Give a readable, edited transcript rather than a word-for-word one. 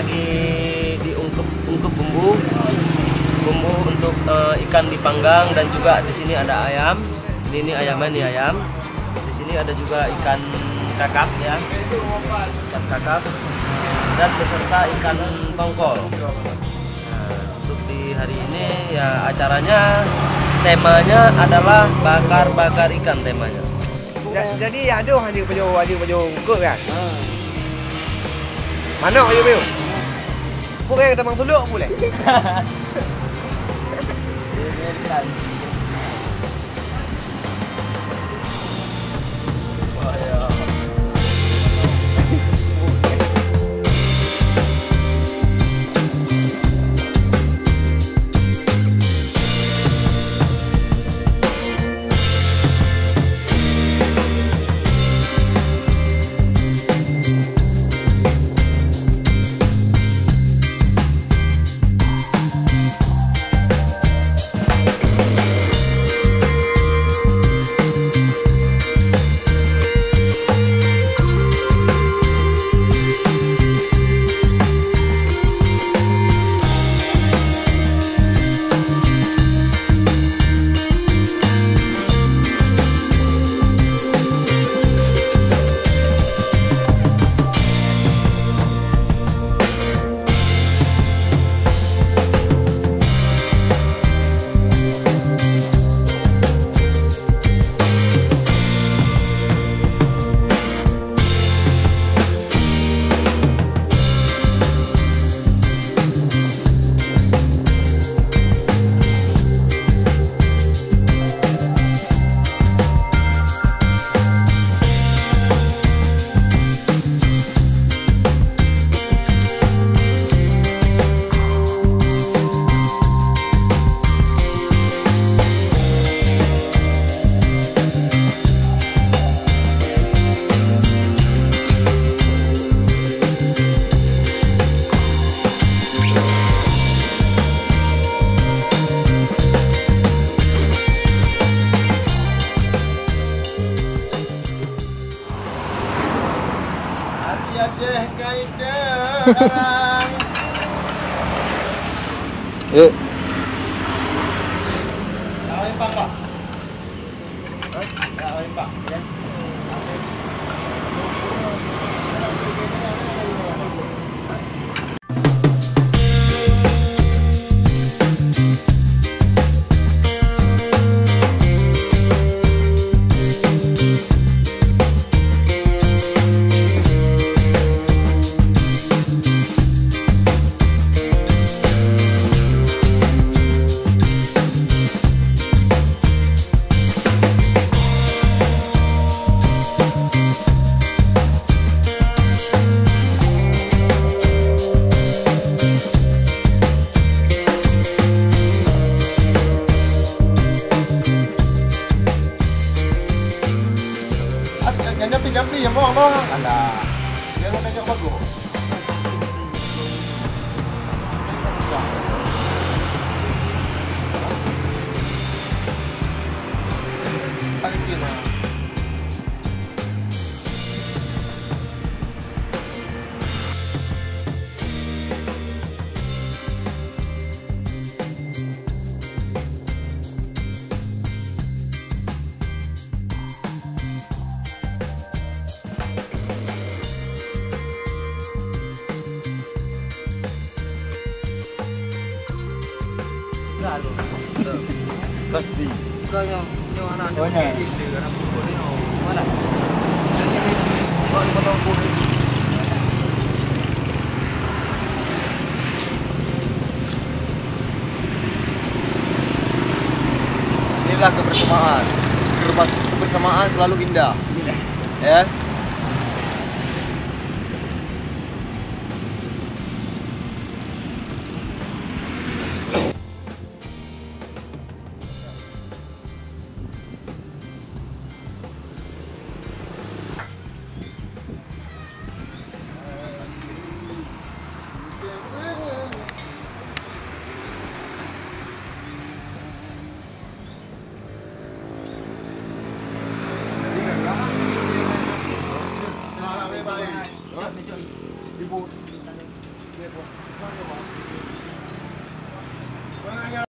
lagi diungkep bumbu untuk ikan dipanggang, dan juga di sini ada ayam. Ini ayamnya, ini ayam. Di sini ada juga ikan kakap ya, ikan kakap, dan beserta ikan tongkol. Nah, untuk di hari ini ya acaranya temanya adalah bakar ikan temanya. Jadi ada baju ungkep kan? Mana ayo Bill? Kurang tambang tuluk boleh. Aceh kaita sekarang. Yuk. Lain pak. Lain pak. Jampi yang bawang doang. Alah. Dia mau tengok bagus. Pakai kira. Pasti. Kaya yang mana ada di dalam buku ni mana? Kalau potong buku. Inilah kebersamaan. Kebersamaan selalu indah. Ya. Bukan